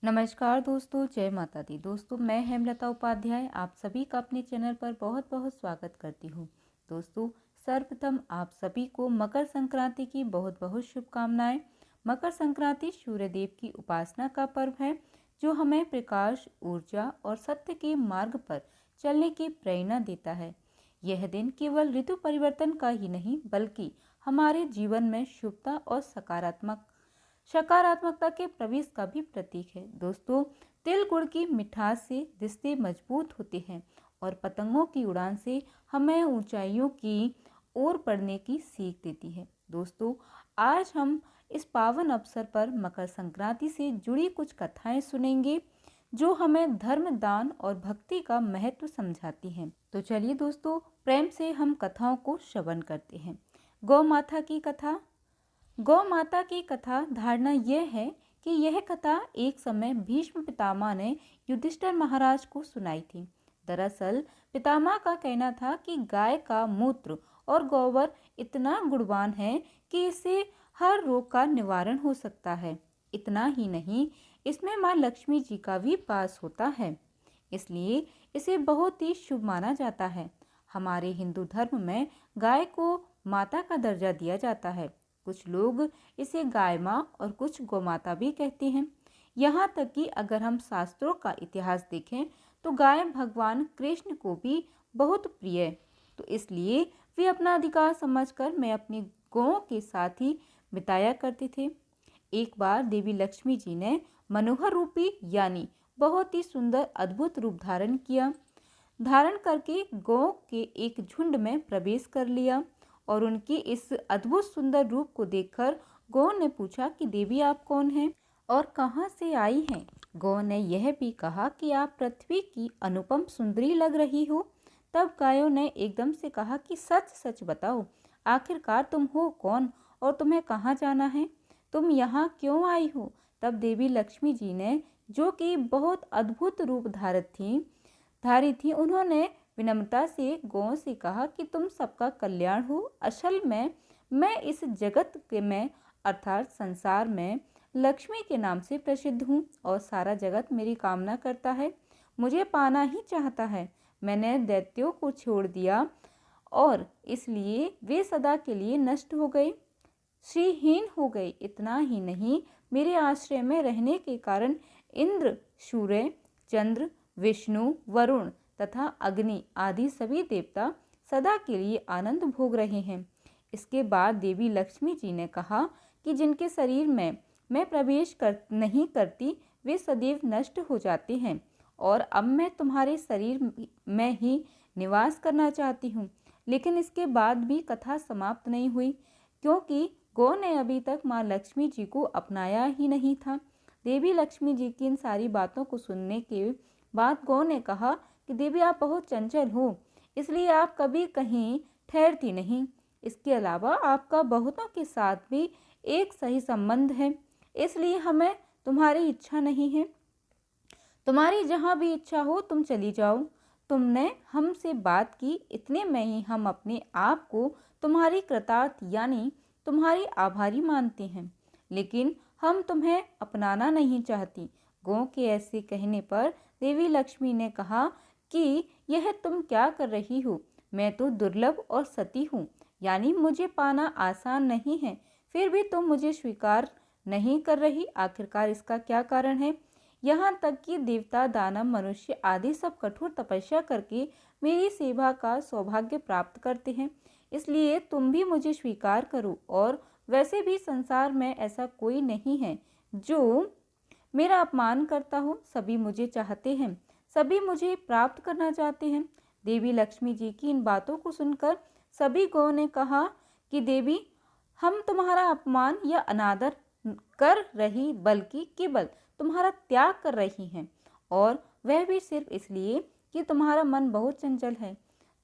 नमस्कार दोस्तों, जय माता दी। दोस्तों, मैं हेमलता उपाध्याय आप सभी का अपने चैनल पर बहुत बहुत स्वागत करती हूँ। दोस्तों, सर्वप्रथम आप सभी को मकर संक्रांति की बहुत बहुत शुभकामनाएं। मकर संक्रांति सूर्यदेव की उपासना का पर्व है जो हमें प्रकाश, ऊर्जा और सत्य के मार्ग पर चलने की प्रेरणा देता है। यह दिन केवल ऋतु परिवर्तन का ही नहीं बल्कि हमारे जीवन में शुभता और सकारात्मकता के प्रवेश का भी प्रतीक है। दोस्तों, तिल गुड़ की मिठास से रिश्ते मजबूत होते हैं और पतंगों की उड़ान से हमें ऊंचाइयों की ओर बढ़ने की सीख देती है। दोस्तों, आज हम इस पावन अवसर पर मकर संक्रांति से जुड़ी कुछ कथाएं सुनेंगे जो हमें धर्म, दान और भक्ति का महत्व समझाती हैं। तो चलिए दोस्तों, प्रेम से हम कथाओं को श्रवण करते हैं। गौ माता की कथा। गौ माता की कथा धारणा यह है कि यह कथा एक समय भीष्म पितामह ने युधिष्ठिर महाराज को सुनाई थी। दरअसल पितामह का कहना था कि गाय का मूत्र और गोबर इतना गुणवान है कि इससे हर रोग का निवारण हो सकता है। इतना ही नहीं, इसमें माँ लक्ष्मी जी का भी वास होता है, इसलिए इसे बहुत ही शुभ माना जाता है। हमारे हिंदू धर्म में गाय को माता का दर्जा दिया जाता है। कुछ लोग इसे गाय माँ और कुछ गोमाता भी कहते हैं। यहाँ तक कि अगर हम शास्त्रों का इतिहास देखें तो गाय भगवान कृष्ण को भी बहुत प्रिय है, तो इसलिए वे अपना अधिकार समझकर मैं अपनी गौओं के साथ ही बिताया करते थे। एक बार देवी लक्ष्मी जी ने मनोहर रूपी यानी बहुत ही सुंदर अद्भुत रूप धारण करके गौ के एक झुंड में प्रवेश कर लिया और उनके इस अद्भुत सुंदर रूप को देखकर गौ ने पूछा कि देवी आप कौन हैं और कहां से आई हैं। गौ ने यह भी कहा कि आप पृथ्वी की अनुपम सुंदरी लग रही हो। तब गायों ने एकदम से कहा कि सच सच बताओ, आखिरकार तुम हो कौन और तुम्हें कहाँ जाना है, तुम यहाँ क्यों आई हो। तब देवी लक्ष्मी जी ने, जो कि बहुत अद्भुत रूप धारी थी, उन्होंने विनम्रता से गौ से कहा कि तुम सबका कल्याण हो। असल में मैं इस जगत के में अर्थात संसार में लक्ष्मी के नाम से प्रसिद्ध हूँ और सारा जगत मेरी कामना करता है, मुझे पाना ही चाहता है। मैंने दैत्यों को छोड़ दिया और इसलिए वे सदा के लिए नष्ट हो गए, श्रीहीन हो गए। इतना ही नहीं, मेरे आश्रय में रहने के कारण इंद्र, सूर्य, चंद्र, विष्णु, वरुण तथा अग्नि आदि सभी देवता सदा के लिए आनंद भोग रहे हैं। इसके बाद देवी लक्ष्मी जी ने कहा कि जिनके शरीर में मैं प्रवेश नहीं करती वे सदैव नष्ट हो जाते हैं और अब मैं तुम्हारे शरीर में ही निवास करना चाहती हूँ। लेकिन इसके बाद भी कथा समाप्त नहीं हुई, क्योंकि गौ ने अभी तक माँ लक्ष्मी जी को अपनाया ही नहीं था। देवी लक्ष्मी जी की इन सारी बातों को सुनने के बाद गौ ने कहा कि देवी आप बहुत चंचल हो, इसलिए आप कभी कहीं ठहरती नहीं। इसके अलावा आपका बहुतों के साथ भी एक सही संबंध है, इसलिए हमें तुम्हारी इच्छा नहीं है। तुम्हारी जहाँ भी इच्छा हो तुम चली जाओ। तुमने हमसे बात की, इतने में ही हम अपने आप को तुम्हारी कृतार्थ यानी तुम्हारी आभारी मानते हैं, लेकिन हम तुम्हें अपनाना नहीं चाहती। गौ के ऐसे कहने पर देवी लक्ष्मी ने कहा कि यह तुम क्या कर रही हो, मैं तो दुर्लभ और सती हूँ, यानी मुझे पाना आसान नहीं है, फिर भी तुम मुझे स्वीकार नहीं कर रही। आखिरकार इसका क्या कारण है। यहाँ तक कि देवता, दानव, मनुष्य आदि सब कठोर तपस्या करके मेरी सेवा का सौभाग्य प्राप्त करते हैं, इसलिए तुम भी मुझे स्वीकार करो। और वैसे भी संसार में ऐसा कोई नहीं है जो मेरा अपमान करता हो, सभी मुझे चाहते हैं, सभी मुझे प्राप्त करना चाहते हैं। देवी लक्ष्मी जी की इन बातों को सुनकर सभी गौ ने कहा कि देवी, हम तुम्हारा अपमान या अनादर कर रही बल्कि केवल तुम्हारा त्याग कर रही हैं, और वह भी सिर्फ इसलिए कि तुम्हारा मन बहुत चंचल है।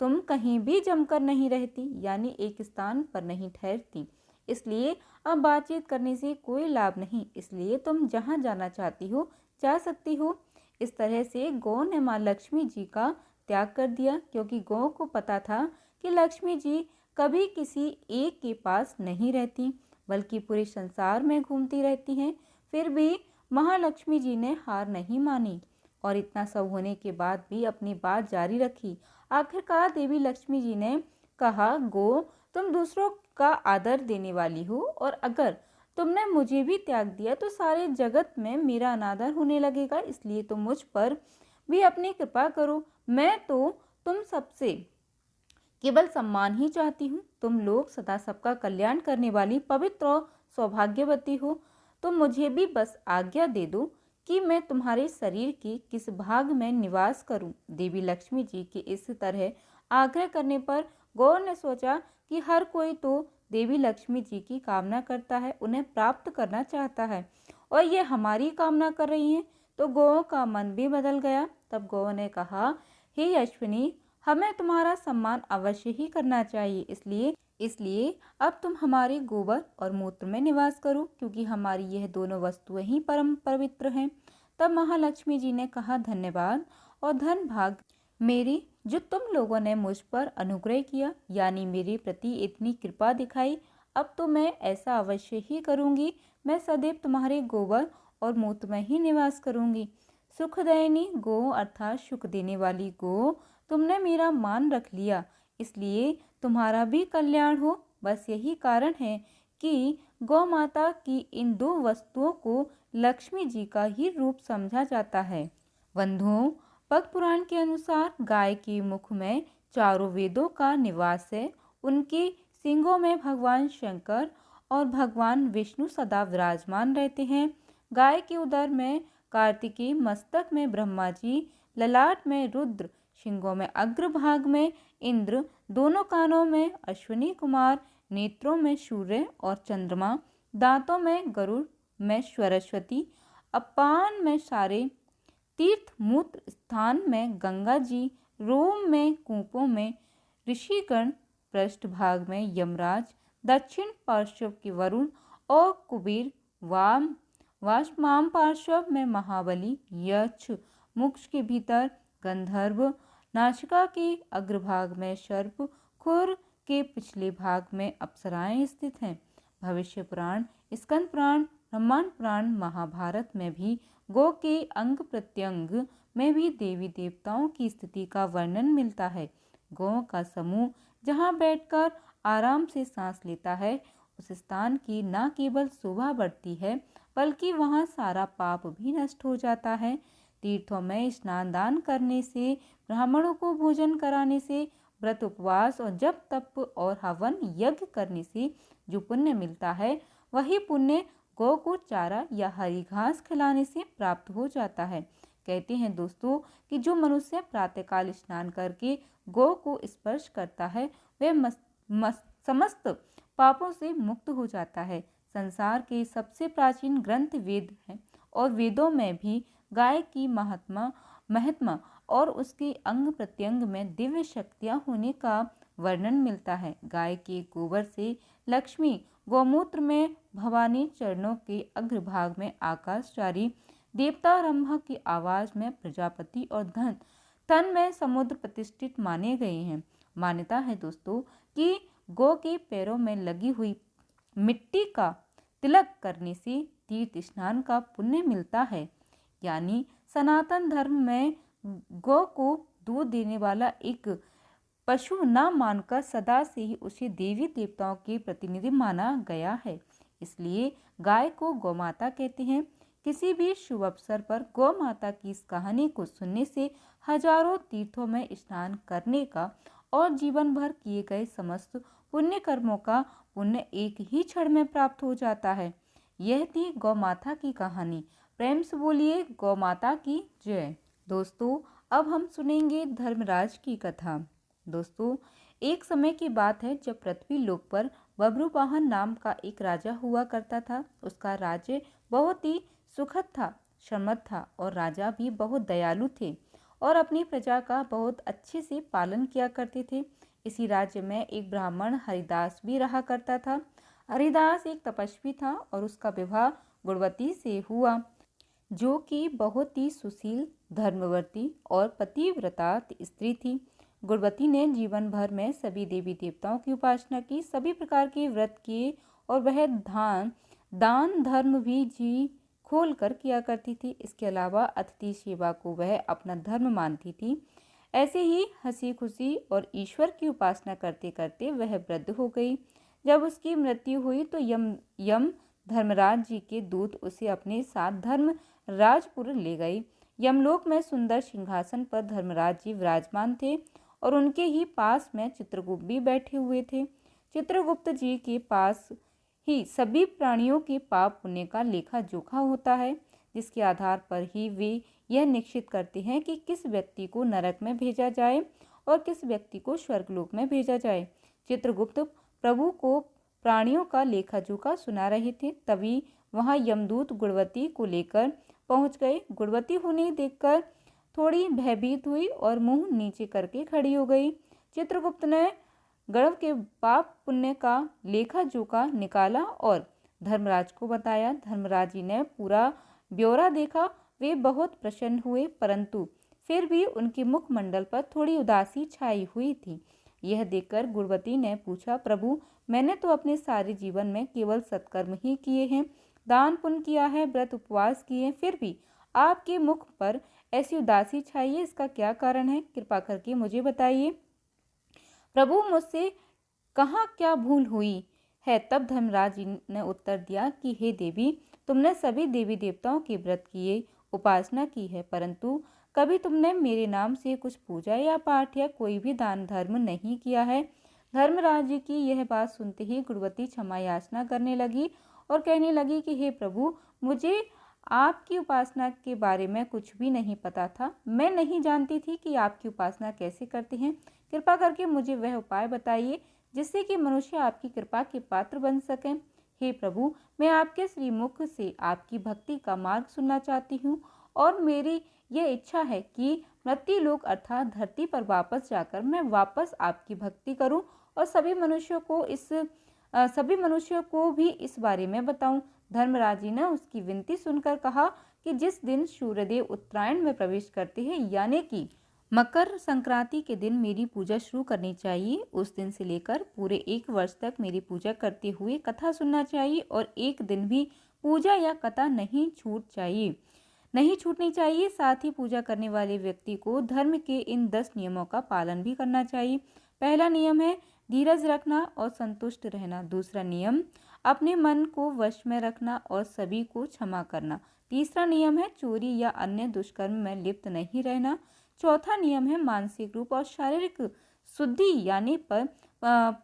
तुम कहीं भी जमकर नहीं रहती, यानी एक स्थान पर नहीं ठहरती, इसलिए अब बातचीत करने से कोई लाभ नहीं, इसलिए तुम जहाँ जाना चाहती हो जा सकती हो। इस तरह से गौ ने माँ लक्ष्मी जी का त्याग कर दिया, क्योंकि गौ को पता था कि लक्ष्मी जी कभी किसी एक के पास नहीं रहती बल्कि पूरे संसार में घूमती रहती हैं। फिर भी महालक्ष्मी जी ने हार नहीं मानी और इतना सब होने के बाद भी अपनी बात जारी रखी। आखिरकार देवी लक्ष्मी जी ने कहा, गो, तुम दूसरों का आदर देने वाली हो और अगर तुमने मुझे भी त्याग दिया तो सारे जगत में मेरा अनादर होने लगेगा, इसलिए तुम मुझ पर भी अपनी कृपा करो। मैं तो तुम सबसे केवल सम्मान ही चाहती हूँ। तुम लोग सदा सबका कल्याण करने वाली पवित्र और सौभाग्यवती हो, तो मुझे भी बस आज्ञा दे दो कि मैं तुम्हारे शरीर के किस भाग में निवास करूं। देवी लक्ष्मी जी के इस तरह आग्रह करने पर गौ ने सोचा कि हर कोई तो देवी लक्ष्मी जी की कामना करता है, उन्हें प्राप्त करना चाहता है, और ये हमारी कामना कर रही हैं, तो गौ का मन भी बदल गया। तब गौ ने कहा, हे अश्विनी, हमें तुम्हारा सम्मान अवश्य ही करना चाहिए, इसलिए अब तुम हमारे गोबर और मूत्र में निवास करो, क्योंकि हमारी यह दोनों वस्तुएं ही परम पवित्र हैं। तब महालक्ष्मी जी ने कहा, धन्यवाद और धन भाग मेरी, जो तुम लोगों ने मुझ पर अनुग्रह किया, यानी मेरे प्रति इतनी कृपा दिखाई। अब तो मैं ऐसा अवश्य ही करूंगी। मैं सदैव तुम्हारे गोबर और मूत्र में ही निवास करूंगी। सुखदयिनी गो अर्थात सुख देने वाली गो, तुमने मेरा मान रख लिया, इसलिए तुम्हारा भी कल्याण हो। बस यही कारण है कि गौ माता की इन दो वस्तुओं को लक्ष्मी जी का ही रूप समझा जाता है। बंधुओं, पद्म पुराण के अनुसार गाय के मुख में चारों वेदों का निवास है। उनके सींगों में भगवान शंकर और भगवान विष्णु सदा विराजमान रहते हैं। गाय के उदर में कार्तिकेय, मस्तक में ब्रह्मा जी, ललाट में रुद्र, शिंगों में अग्रभाग में इंद्र, दोनों कानों में अश्विनी कुमार, नेत्रों में सूर्य और चंद्रमा, दांतों में गरुड़ में सरस्वती, अपान में सारे, तीर्थ मूत्र स्थान में गंगा जी, रोम में कूपों में ऋषिगण, पृष्ठभाग में यमराज, दक्षिण पार्श्व के वरुण और कुबेर, वाम पार्श्व में महाबली, यक्ष, मुक्ष के भीतर गंधर्व, नासिका के अग्रभाग में सर्प, खुर के पिछले भाग में अप्सराएं स्थित हैं। भविष्य पुराण, स्कंद पुराण, ब्रह्मांड पुराण, महाभारत में भी गौ के अंग प्रत्यंग में भी देवी देवताओं की स्थिति का वर्णन मिलता है। गौ का समूह जहाँ बैठकर आराम से सांस लेता है, उस स्थान की न केवल शोभा बढ़ती है, बल्कि वहाँ सारा पाप भी नष्ट हो जाता है। तीर्थों में स्नान दान करने से, ब्राह्मणों को भोजन कराने से, व्रत उपवास और जप तप और हवन यज्ञ करने से जो पुण्य मिलता है, वही पुण्य गौ को चारा या हरी घास खिलाने से प्राप्त हो जाता है। कहते हैं दोस्तों कि जो मनुष्य प्रातःकाल स्नान करके गौ को स्पर्श करता है, वह समस्त पापों से मुक्त हो जाता है। संसार के सबसे प्राचीन ग्रंथ वेद हैं और वेदों में भी गाय की महत्मा और उसके अंग प्रत्यंग में दिव्य शक्तियां होने का वर्णन मिलता है। गाय के गोबर से लक्ष्मी, गौमूत्र में भवानी, चरणों के अग्रभाग में आकाशचारी देवता, ब्रह्मा की आवाज में प्रजापति और तन में समुद्र प्रतिष्ठित माने गए हैं। मान्यता है दोस्तों कि गौ के पैरों में लगी हुई मिट्टी का तिलक करने से तीर्थ स्नान का पुण्य मिलता है। यानी सनातन धर्म में गौ को दूध देने वाला एक पशु न मानकर सदा से ही उसे देवी देवताओं के प्रतिनिधि माना गया है, इसलिए गाय को गौ माता कहते हैं। किसी भी शुभ अवसर पर गौ माता की इस कहानी को सुनने से हजारों तीर्थों में स्नान करने का और जीवन भर किए गए समस्त पुण्य कर्मों का पुण्य एक ही क्षण में प्राप्त हो जाता है। यह थी गौ माता की कहानी। प्रेम से बोलिए गौ माता की जय। दोस्तों, अब हम सुनेंगे धर्मराज की कथा। दोस्तों, एक समय की बात है जब पृथ्वी लोक पर बब्रुवाहन नाम का एक राजा हुआ करता था। उसका राज्य बहुत ही सुखद था, समृद्ध था और राजा भी बहुत दयालु थे और अपनी प्रजा का बहुत अच्छे से पालन किया करते थे। इसी राज्य में एक ब्राह्मण हरिदास भी रहा करता था। हरिदास एक तपस्वी था और उसका विवाह गुणवती से हुआ, जो कि बहुत ही सुशील, धर्मवर्ती और पतिव्रता स्त्री थी। गुणवती ने जीवन भर में सभी देवी देवताओं की उपासना की, सभी प्रकार के व्रत किए और वह दान धर्म भी खोल कर किया करती थी। इसके अलावा अतिथि सेवा को वह अपना धर्म मानती थी। ऐसे ही हंसी खुशी और ईश्वर की उपासना करते करते वह वृद्ध हो गई। जब उसकी मृत्यु हुई तो यम धर्मराज जी के दूत उसे अपने साथ धर्मराजपुर ले गए। यमलोक में सुंदर सिंहासन पर धर्मराज जी विराजमान थे और उनके ही पास में चित्रगुप्त भी बैठे हुए थे। चित्रगुप्त जी के पास ही सभी प्राणियों के पाप पुण्य का लेखा जोखा होता है, जिसके आधार पर ही वे यह निश्चित करते हैं कि किस व्यक्ति को नरक में भेजा जाए और किस व्यक्ति को स्वर्गलोक में भेजा जाए। चित्रगुप्त प्रभु को प्राणियों का लेखा जोखा सुना रहे थे, तभी वहां यमदूत गुणवती को लेकर पहुंच गए। गुणवती होने देखकर थोड़ी भयभीत हुई और मुंह नीचे करके खड़ी हो गई। चित्रगुप्त ने गर्भ के पाप पुण्य का लेखा जोखा निकाला और धर्मराज को बताया। धर्मराज जी ने पूरा ब्यौरा देखा। वे बहुत प्रसन्न हुए, परंतु फिर भी उनके मुखमंडल पर थोड़ी उदासी छाई हुई थी। यह देखकर गुणवती ने पूछा, प्रभु, मैंने तो अपने सारे जीवन में केवल सत्कर्म ही किए हैं, दान पुण्य किया है, व्रत उपवास किए, फिर भी आपके मुख पर ऐसी उदासी छाई है, इसका क्या कारण है? कृपा करके मुझे बताइए। प्रभु, मुझसे कहाँ क्या भूल हुई है? तब धर्मराज जी ने उत्तर दिया कि हे देवी, तुमने सभी देवी देवताओं के व्रत किए, उपासना की है, परंतु कभी तुमने मेरे नाम से कुछ पूजा या पाठ या कोई भी दान धर्म नहीं किया है। धर्मराज जी की यह बात सुनते ही गुणवती क्षमा याचना करने लगी और कहने लगी कि हे प्रभु, मुझे आपकी उपासना के बारे में कुछ भी नहीं पता था। मैं नहीं जानती थी कि आपकी उपासना कैसे करते हैं। कृपा करके मुझे वह उपाय बताइए जिससे कि मनुष्य आपकी कृपा के पात्र बन सकें। हे प्रभु, मैं आपके श्रीमुख से आपकी भक्ति का मार्ग सुनना चाहती हूँ और मेरी यह इच्छा है कि मृत्युलोक अर्थात धरती पर वापस जाकर मैं वापस आपकी भक्ति करूं और सभी मनुष्यों को भी इस बारे में बताऊं। धर्मराज जी ने उसकी विनती सुनकर कहा कि जिस दिन सूर्यदेव उत्तरायण में प्रवेश करते हैं, यानी कि मकर संक्रांति के दिन मेरी पूजा शुरू करनी चाहिए। उस दिन से लेकर पूरे 1 वर्ष तक मेरी पूजा करते हुए कथा सुनना चाहिए और एक दिन भी पूजा या कथा नहीं छूटनी चाहिए। साथ ही पूजा करने वाले व्यक्ति को धर्म के इन 10 नियमों का पालन भी करना चाहिए। पहला नियम है धीरज रखना और संतुष्ट रहना। दूसरा नियम अपने मन को वश में रखना और सभी को क्षमा करना। तीसरा नियम है चोरी या अन्य दुष्कर्म में लिप्त नहीं रहना। चौथा नियम है मानसिक रूप और शारीरिक शुद्धि यानी पर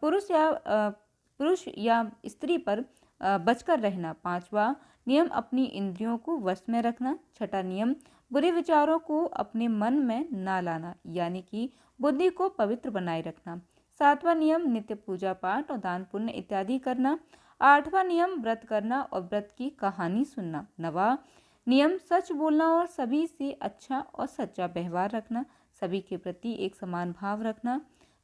पुरुष या स्त्री पर बचकर रहना। पांचवा नियम अपनी इंद्रियों को वश में रखना। छठा नियम बुरे विचारों को अपने मन में ना लाना यानी कि बुद्धि को पवित्र बनाए रखना। सातवां नियम नित्य पूजा पाठ और दान पुण्य इत्यादि करना। आठवां नियम व्रत करना और व्रत की कहानी सुनना। नवा नियम सच बोलना और सभी से अच्छा और सच्चा व्यवहार रखना, सभी के प्रति एक समान भाव रखना।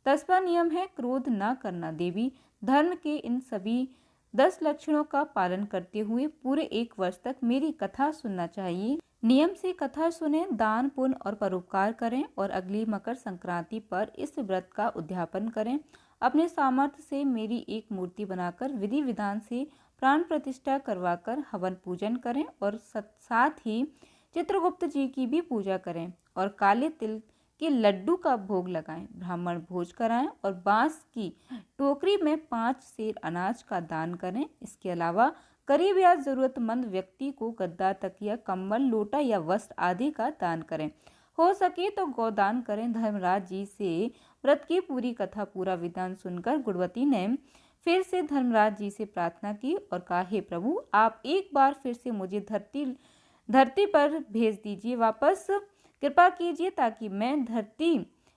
10वां नियम है क्रोध ना करना। देवी, धर्म के इन सभी 10 लक्षणों का पालन करते हुए पूरे 1 वर्ष तक मेरी कथा सुनना चाहिए। नियम से कथा सुने, दान पुण्य और परोपकार करें और अगली मकर संक्रांति पर इस व्रत का उद्यापन करें। अपने सामर्थ्य से मेरी एक मूर्ति बनाकर विधि विधान से प्राण प्रतिष्ठा करवाकर हवन पूजन करें और साथ ही चित्रगुप्त जी की भी पूजा करें और काले तिल के लड्डू का भोग लगाएं, ब्राह्मण भोज कराएं और बांस की टोकरी में 5 सेर अनाज का दान करें। इसके अलावा गरीब या जरूरतमंद व्यक्ति को गद्दा, तकिया, कंबल, लोटा या वस्त्र आदि का दान करें। हो सके तो गौदान करें। धर्मराज जी से व्रत की पूरी कथा पूरा विधान सुनकर गुणवती ने फिर से धर्मराज जी से प्रार्थना की और कहा, हे प्रभु, आप एक बार फिर से मुझे धरती पर भेज दीजिए वापस। कृपा कीजिए ताकि मैं धरती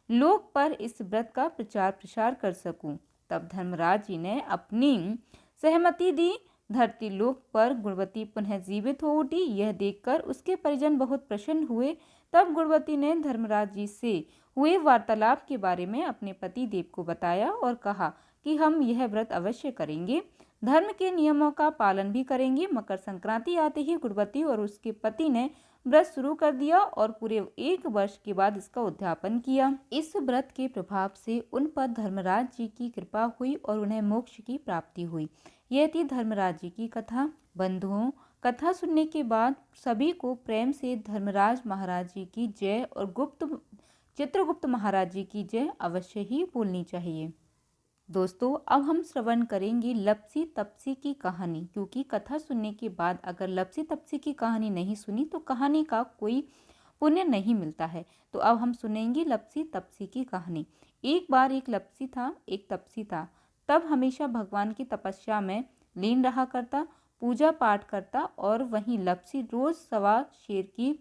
लोक पर इस व्रत का प्रचार प्रसार कर सकूं। तब धर्मराज जी ने अपनी सहमति दी। धरती लोक पर गुणवती पुनः जीवित हो उठी। यह देखकर उसके परिजन बहुत प्रसन्न हुए। तब गुणवती ने धर्मराज जी से हुए वार्तालाप के बारे में अपने पति देव को बताया और कहा कि हम यह व्रत अवश्य करेंगे, धर्म के नियमों का पालन भी करेंगे। मकर संक्रांति आते ही गुणवती और उसके पति ने व्रत शुरू कर दिया और पूरे 1 वर्ष के बाद इसका उद्यापन किया। इस व्रत के प्रभाव से उन पर धर्मराज जी की कृपा हुई और उन्हें मोक्ष की प्राप्ति हुई। यह थी धर्मराज जी की कथा। बंधुओं, कथा सुनने के बाद सभी को प्रेम से धर्मराज महाराज जी की जय और चित्रगुप्त महाराज जी की जय अवश्य ही बोलनी चाहिए। दोस्तों, अब हम श्रवण करेंगे लपसी तपसी की कहानी, क्योंकि कथा सुनने के बाद अगर लपसी तपसी की कहानी नहीं सुनी तो कहानी का कोई पुण्य नहीं मिलता है। तो अब हम सुनेंगे लपसी तपसी की कहानी। एक बार एक लपसी था, एक तपसी था। तब हमेशा भगवान की तपस्या में लीन रहा करता, पूजा पाठ करता और वहीं लपसी रोज सवा शेर की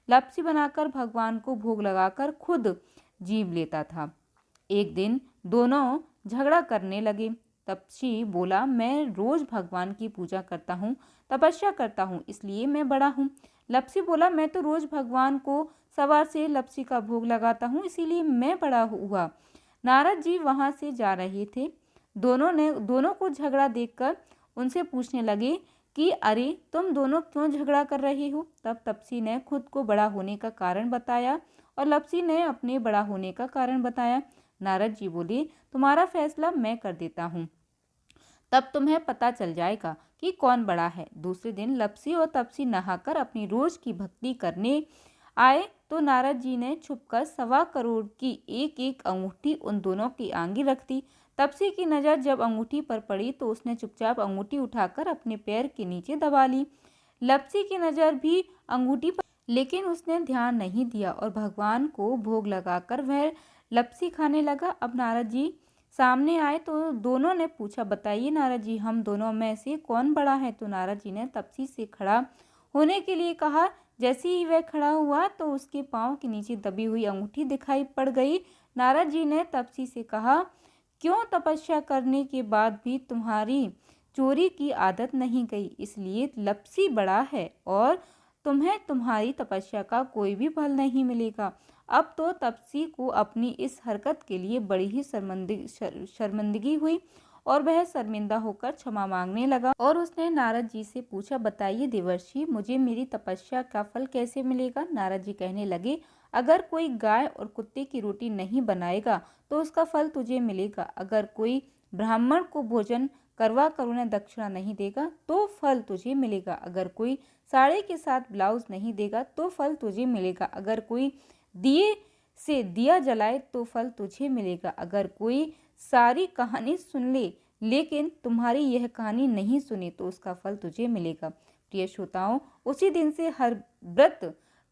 लपसी बनाकर भगवान को भोग लगाकर खुद जीव लेता था। एक दिन दोनों झगड़ा करने लगे। तपसी बोला, मैं रोज भगवान की पूजा करता हूँ, तपस्या करता हूँ, इसलिए मैं बड़ा हूँ। लपसी बोला, मैं तो रोज भगवान को सवा से लपसी का भोग लगाता हूँ, इसीलिए मैं बड़ा हुआ। नारद जी वहां से जा रहे थे। दोनों को झगड़ा देखकर उनसे पूछने लगे कि अरे तुम दोनों क्यों झगड़ा कर रहे हो। तब तपसी ने खुद को बड़ा होने का कारण बताया और लपसी ने अपने बड़ा होने का कारण बताया। नारद जी बोले, तुम्हारा फैसला मैं कर देता हूँ, तब तुम्हें पता चल जाएगा कि कौन बड़ा है। दूसरे दिन लपसी और तपसी नहाकर अपनी रोज की भक्ति करने आए तो नारद जी ने छुपकर 1.25 करोड़ की एक एक अंगूठी उन दोनों की आंगी रख दी। तपसी की नज़र जब अंगूठी पर पड़ी तो उसने चुपचाप अंगूठी उठाकर अपने पैर के नीचे दबा ली। लपसी की नज़र भी अंगूठी पर, लेकिन उसने ध्यान नहीं दिया और भगवान को भोग लगाकर वह लपसी खाने लगा। अब नारद जी सामने आए तो दोनों ने पूछा, बताइए नारद जी, हम दोनों में से कौन बड़ा है। तो नारद जी ने तपसी से खड़ा होने के लिए कहा। जैसे ही वह खड़ा हुआ तो उसके पाँव के नीचे दबी हुई अंगूठी दिखाई पड़ गई। नारद जी ने तपसी से कहा, क्यों तपस्या करने के बाद भी तुम्हारी चोरी की आदत नहीं गई, इसलिए लपसी बड़ा है और तुम्हें तुम्हारी तपस्या का कोई भी फल नहीं मिलेगा। अब तो तपसी को अपनी इस हरकत के लिए बड़ी ही शर्मिंदगी हुई और वह शर्मिंदा होकर क्षमा मांगने लगा और उसने नारद जी से पूछा, बताइए देवर्षि, मुझे मेरी तपस्या का फल कैसे मिलेगा। नारद जी कहने लगे, अगर कोई गाय और कुत्ते की रोटी नहीं बनाएगा तो उसका फल तुझे मिलेगा। अगर कोई ब्राह्मण को भोजन करवा कर उन्हें दक्षिणा नहीं देगा तो फल तुझे मिलेगा। अगर कोई साड़ी के साथ ब्लाउज नहीं देगा तो फल तुझे मिलेगा। अगर कोई दिए से दिया जलाए तो फल तुझे मिलेगा। अगर कोई सारी कहानी सुन ले लेकिन तुम्हारी यह कहानी नहीं सुनी तो उसका फल तुझे मिलेगा। प्रिय श्रोताओं, उसी दिन से हर व्रत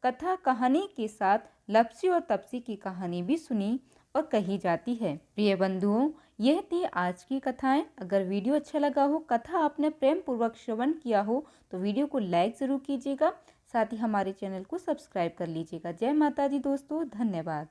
कथा कहानी के साथ लपसी और तपसी की कहानी भी सुनी और कही जाती है। प्रिय बंधुओं, यह थी आज की कथाएं। अगर वीडियो अच्छा लगा हो, कथा आपने प्रेम पूर्वक श्रवण किया हो तो वीडियो को लाइक जरूर कीजिएगा, साथ ही हमारे चैनल को सब्सक्राइब कर लीजिएगा। जय माता दी दोस्तों, धन्यवाद।